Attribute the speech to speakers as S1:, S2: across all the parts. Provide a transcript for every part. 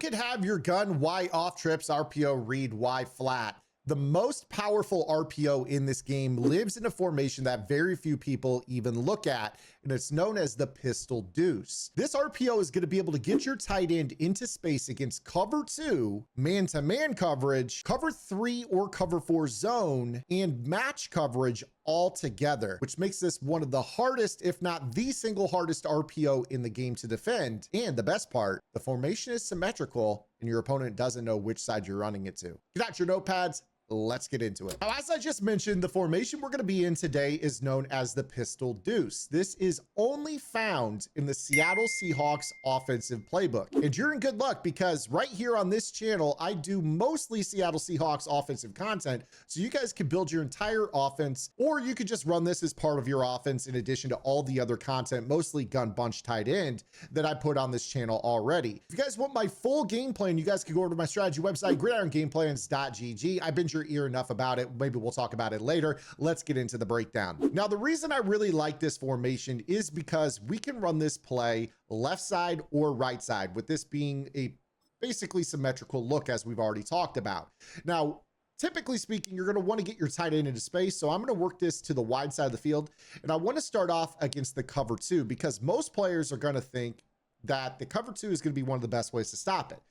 S1: could have your gun Y off trips, RPO read Y flat. The most powerful RPO in this game lives in a formation that very few people even look at, and it's known as the pistol deuce. This RPO is going to be able to get your tight end into space against cover 2, man-to-man coverage, cover 3 or cover 4 zone, and match coverage all together, which makes this one of the hardest, if not the single hardest RPO in the game to defend. And the best part, the formation is symmetrical and your opponent doesn't know which side you're running it to. Get out your notepads. Let's get into it. Now, as I just mentioned, the formation we're going to be in today is known as the pistol deuce. This is only found in the Seattle Seahawks offensive playbook. And you're in good luck because right here on this channel, I do mostly Seattle Seahawks offensive content. So you guys can build your entire offense, or you could just run this as part of your offense in addition to all the other content, mostly gun bunch tight end, that I put on this channel already. If you guys want my full game plan, you guys can go over to my strategy website, gridirongameplans.gg. I've been your ear enough about it. Maybe we'll talk about it later. Let's get into the breakdown. Now, the reason I really like this formation is because we can run this play left side or right side, with this being a basically symmetrical look, as we've already talked about. Now, typically speaking, you're going to want to get your tight end into space. So I'm going to work this to the wide side of the field. And I want to start off against the cover 2 because most players are going to think that the cover 2 is going to be one of the best ways to stop it.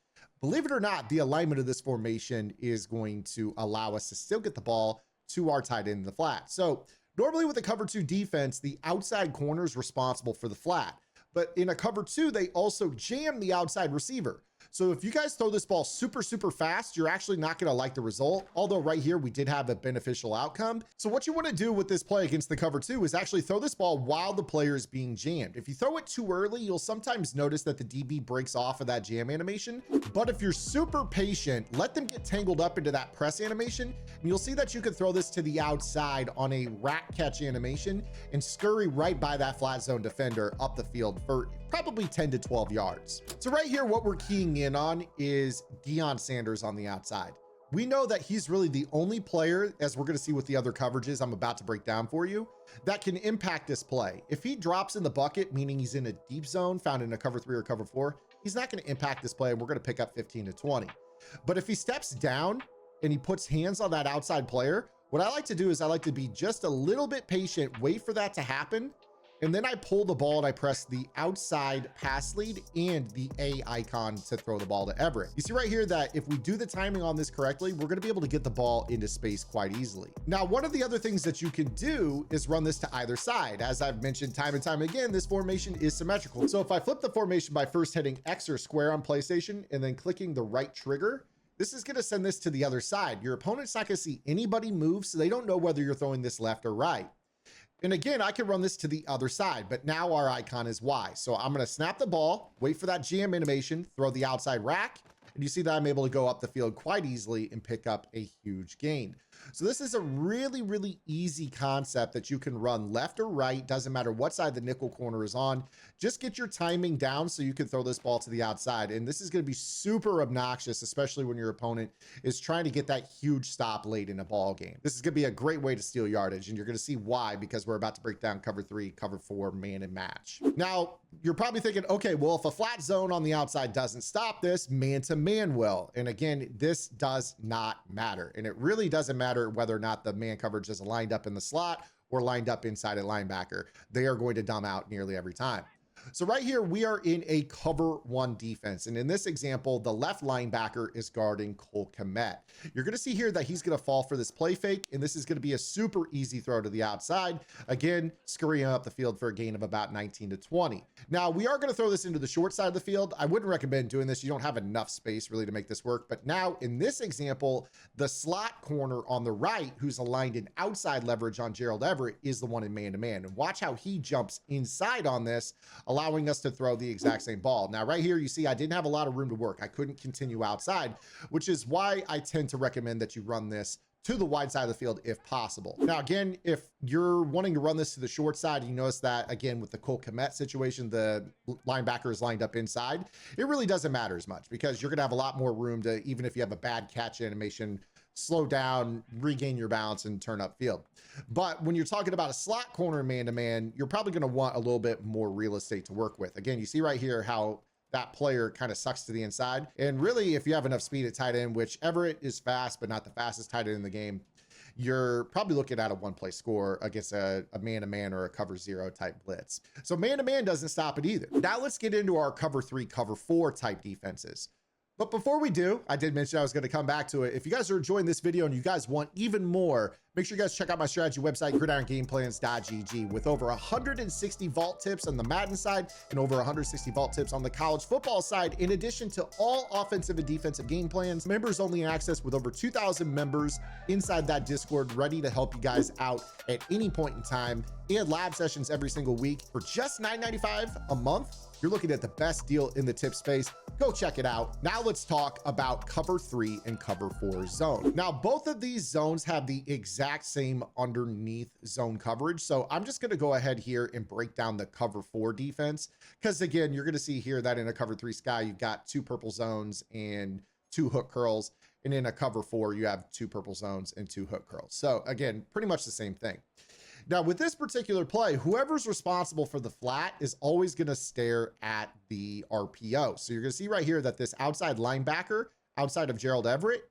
S1: Believe it or not, the alignment of this formation is going to allow us to still get the ball to our tight end in the flat. So normally with a cover 2 defense, the outside corner is responsible for the flat. But in a cover 2, they also jam the outside receiver. So if you guys throw this ball super fast, you're actually not going to like the result. Although right here, we did have a beneficial outcome. So what you want to do with this play against the cover 2 is actually throw this ball while the player is being jammed. If you throw it too early, you'll sometimes notice that the DB breaks off of that jam animation. But if you're super patient, let them get tangled up into that press animation, and you'll see that you can throw this to the outside on a rack catch animation and scurry right by that flat zone defender up the field for probably 10 to 12 yards. So right here, what we're keying in on is Deion Sanders on the outside. We know that he's really the only player, as we're going to see with the other coverages I'm about to break down for you, that can impact this play. If he drops in the bucket, meaning he's in a deep zone found in a cover 3 or cover 4, he's not going to impact this play, and we're going to pick up 15 to 20. But if he steps down and he puts hands on that outside player, what I like to do is I like to be just a little bit patient, wait for that to happen, and then I pull the ball and I press the outside pass lead and the A icon to throw the ball to Everett. You see right here that if we do the timing on this correctly, we're going to be able to get the ball into space quite easily. Now, one of the other things that you can do is run this to either side. As I've mentioned time and time again, this formation is symmetrical. So if I flip the formation by first hitting X or square on PlayStation and then clicking the right trigger, this is going to send this to the other side. Your opponent's not going to see anybody move, so they don't know whether you're throwing this left or right. And again, I can run this to the other side, but now our icon is Y. So I'm going to snap the ball, wait for that jam animation, throw the outside rack, and you see that I'm able to go up the field quite easily and pick up a huge gain. So this is a really easy concept that you can run left or right. Doesn't matter what side the nickel corner is on. Just get your timing down so you can throw this ball to the outside. And this is going to be super obnoxious, especially when your opponent is trying to get that huge stop late in a ball game. This is going to be a great way to steal yardage, and you're going to see why, because we're about to break down cover 3, cover 4, man and match. Now, you're probably thinking, okay, well, if a flat zone on the outside doesn't stop this, man-to-man will. And again, this does not matter. And it really doesn't matter whether or not the man coverage is lined up in the slot or lined up inside a linebacker. They are going to dumb out nearly every time. So right here, we are in a cover 1 defense. And in this example, the left linebacker is guarding Cole Kmet. You're going to see here that he's going to fall for this play fake, and this is going to be a super easy throw to the outside. Again, scurrying up the field for a gain of about 19 to 20. Now, we are going to throw this into the short side of the field. I wouldn't recommend doing this. You don't have enough space really to make this work. But now in this example, the slot corner on the right, who's aligned in outside leverage on Gerald Everett, is the one in man-to-man. And watch how he jumps inside on this, allowing us to throw the exact same ball. Now, right here, you see I didn't have a lot of room to work. I couldn't continue outside, which is why I tend to recommend that you run this to the wide side of the field if possible. Now, again, if you're wanting to run this to the short side, you notice that, again, with the Cole Kmet situation, the linebacker is lined up inside. It really doesn't matter as much because you're going to have a lot more room to, even if you have a bad catch animation, slow down, regain your balance, and turn upfield. But when you're talking about a slot corner man-to-man, you're probably going to want a little bit more real estate to work with. Again, you see right here how that player kind of sucks to the inside. And really, if you have enough speed at tight end, which Everett is fast, but not the fastest tight end in the game, you're probably looking at a one-play score against a man-to-man or a cover zero type blitz. So man-to-man doesn't stop it either. Now let's get into our cover 3, cover 4 type defenses. But before we do, I did mention I was going to come back to it. If you guys are enjoying this video and you guys want even more, make sure you guys check out my strategy website, gridirongameplans.gg, with over 160 vault tips on the Madden side and over 160 vault tips on the college football side, in addition to all offensive and defensive game plans. Members only access with over 2,000 members inside that Discord, ready to help you guys out at any point in time, and lab sessions every single week for just $9.95 a month. You're looking at the best deal in the tip space. Go check it out. Now let's talk about cover 3 and cover 4 zone. Now, both of these zones have the exact same underneath zone coverage. So I'm just going to go ahead here and break down the cover 4 defense. Because again, you're going to see here that in a cover 3 sky, you've got 2 purple zones and 2 hook curls. And in a cover 4, you have 2 purple zones and 2 hook curls. So again, pretty much the same thing. Now, with this particular play, whoever's responsible for the flat is always going to stare at the RPO. So you're going to see right here that this outside linebacker, outside of Gerald Everett,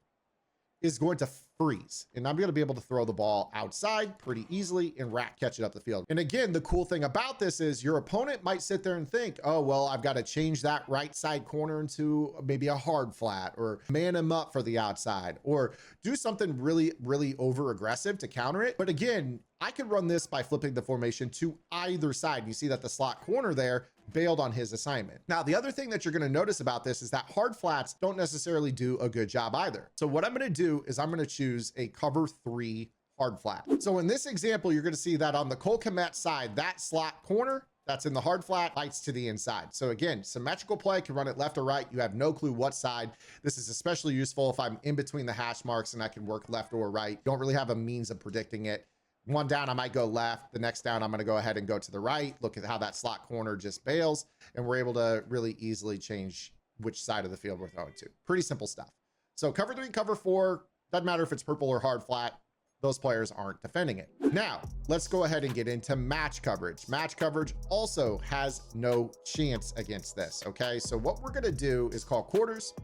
S1: is going to freeze. And I'm going to be able to throw the ball outside pretty easily and rat catch it up the field. And again, the cool thing about this is your opponent might sit there and think, oh, well, I've got to change that right side corner into maybe a hard flat, or man him up for the outside, or do something really, really over aggressive to counter it. But again, I could run this by flipping the formation to either side. You see that the slot corner there bailed on his assignment. Now, the other thing that you're going to notice about this is that hard flats don't necessarily do a good job either. So what I'm going to do is I'm going to choose a cover 3 hard flat. So in this example, you're going to see that on the Cole Kmet side, that slot corner that's in the hard flat bites to the inside. So again, symmetrical play, can run it left or right. You have no clue what side. This is especially useful if I'm in between the hash marks and I can work left or right. Don't really have a means of predicting it. One down, I might go left. The next down, I'm going to go ahead and go to the right. Look at how that slot corner just bails. And we're able to really easily change which side of the field we're throwing to. Pretty simple stuff. So cover 3, cover 4, doesn't matter if it's purple or hard flat. Those players aren't defending it. Now, let's go ahead and get into match coverage. Match coverage also has no chance against this, okay? So what we're going to do is call quarters.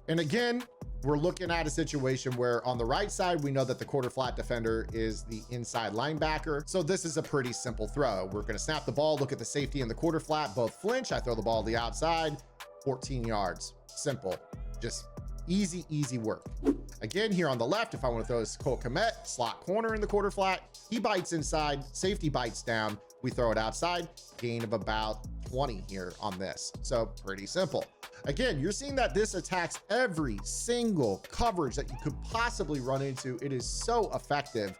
S1: And again, we're looking at a situation where on the right side, we know that the quarter flat defender is the inside linebacker. So this is a pretty simple throw. We're going to snap the ball, look at the safety and the quarter flat, both flinch. I throw the ball to the outside, 14 yards. Simple. Just easy, easy work. Again, here on the left, if I want to throw this Cole Kmet, slot corner in the quarter flat, he bites inside, safety bites down. We throw it outside, gain of about 20 here on this. So pretty simple. Again, you're seeing that this attacks every single coverage that you could possibly run into. It is so effective.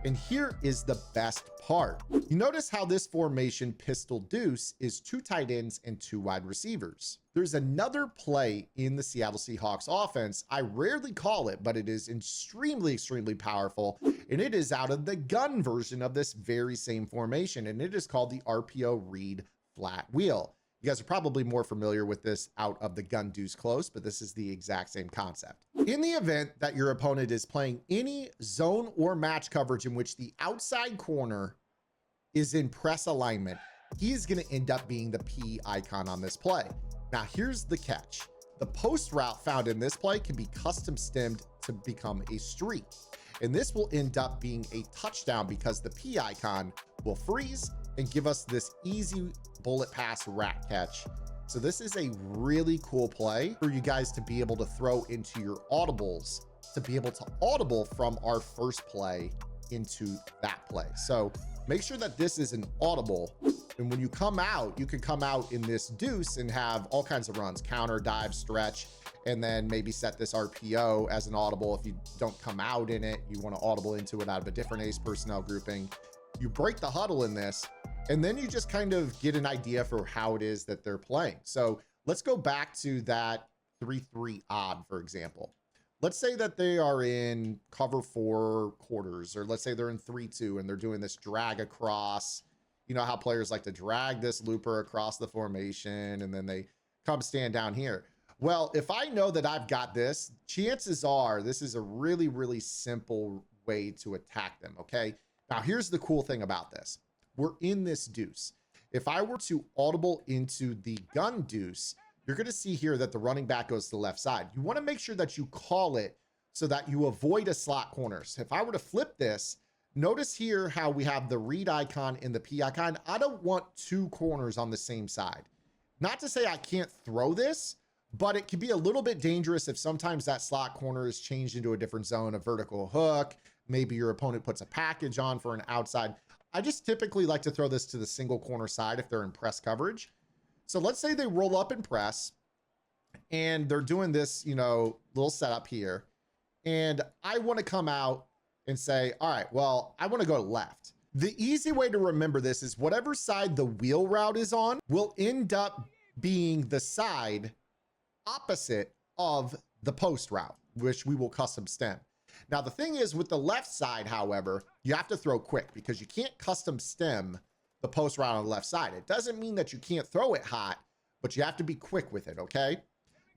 S1: And here is the best part. You notice how this formation pistol deuce is 2 tight ends and 2 wide receivers. There's another play in the Seattle Seahawks offense. I rarely call it, but it is extremely, extremely powerful. And it is out of the gun version of this very same formation. And it is called the RPO read flat wheel. You guys are probably more familiar with this out of the gun deuce close, but this is the exact same concept. In the event that your opponent is playing any zone or match coverage in which the outside corner is in press alignment, he's going to end up being the P icon on this play. Now, here's the catch. The post route found in this play can be custom stemmed to become a streak. And this will end up being a touchdown because the P icon will freeze and give us this easy bullet pass rat catch. So this is a really cool play for you guys to be able to throw into your audibles, to be able to audible from our first play into that play. So make sure that this is an audible. And when you come out, you can come out in this deuce and have all kinds of runs, counter, dive, stretch, and then maybe set this RPO as an audible. If you don't come out in it, you want to audible into it out of a different ace personnel grouping. You break the huddle in this, and then you just kind of get an idea for how it is that they're playing. So let's go back to that 3-3 odd, for example. Let's say that they are in cover 4 quarters, or let's say they're in 3-2 and they're doing this drag across. You know how players like to drag this looper across the formation and then they come stand down here. Well, if I know that I've got this, chances are this is a really, really simple way to attack them, okay? Now, here's the cool thing about this. We're in this deuce. If I were to audible into the gun deuce, you're going to see here that the running back goes to the left side. You want to make sure that you call it so that you avoid a slot corner. So if I were to flip this, notice here how we have the read icon and the P icon. I don't want two corners on the same side. Not to say I can't throw this, but it can be a little bit dangerous if sometimes that slot corner is changed into a different zone, a vertical hook. Maybe your opponent puts a package on for an outside. I just typically like to throw this to the single corner side if they're in press coverage. So let's say they roll up and press and they're doing this, you know, little setup here. And I want to come out and say, all right, well, I want to go left. The easy way to remember this is whatever side the wheel route is on will end up being the side opposite of the post route, which we will custom stem. Now, the thing is with the left side, however, you have to throw quick because you can't custom stem the post route on the left side. It doesn't mean that you can't throw it hot, but you have to be quick with it, okay?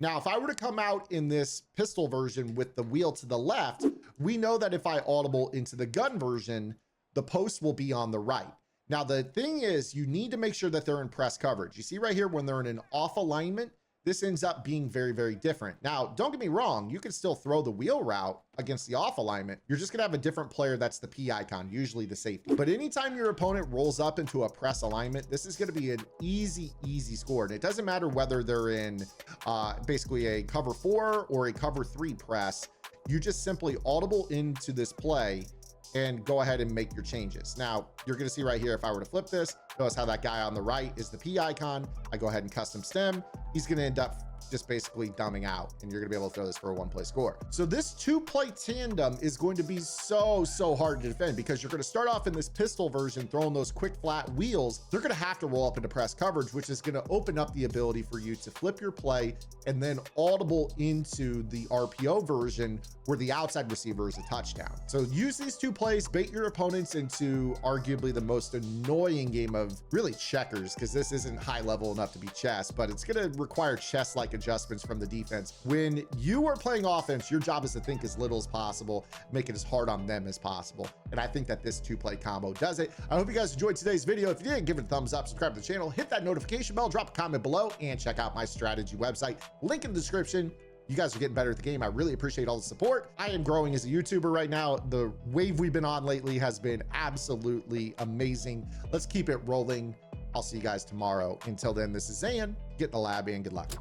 S1: Now, if I were to come out in this pistol version with the wheel to the left, we know that if I audible into the gun version, the post will be on the right. Now, the thing is, you need to make sure that they're in press coverage. You see right here, when they're in an off alignment, this ends up being very, very different. Now, don't get me wrong, you can still throw the wheel route against the off alignment. You're just gonna have a different player that's the P icon, usually the safety. But anytime your opponent rolls up into a press alignment, this is gonna be an easy score. And it doesn't matter whether they're in basically a cover 4 or a cover 3 press. You just simply audible into this play and go ahead and make your changes. Now, you're gonna see right here, if I were to flip this, notice how that guy on the right is the P icon. I go ahead and custom stem. He's gonna end up just basically dumbing out, and you're gonna be able to throw this for a 1-play score. So this 2-play tandem is going to be so hard to defend because you're gonna start off in this pistol version, throwing those quick flat wheels. They're gonna have to roll up into press coverage, which is gonna open up the ability for you to flip your play and then audible into the RPO version where the outside receiver is a touchdown. So use these 2 plays, bait your opponents into arguably the most annoying game of really checkers, because this isn't high level enough to be chess, but it's gonna require chess-like adjustments from the defense. When you are playing offense, your job is to think as little as possible, make it as hard on them as possible. And I think that this 2-play combo does it. I hope you guys enjoyed today's video. If you did, give it a thumbs up, subscribe to the channel, hit that notification bell, drop a comment below, and check out my strategy website. Link in the description. You guys are getting better at the game. I really appreciate all the support. I am growing as a YouTuber right now. The wave we've been on lately has been absolutely amazing. Let's keep it rolling. I'll see you guys tomorrow. Until then, this is Zayn. Get in the lab and good luck.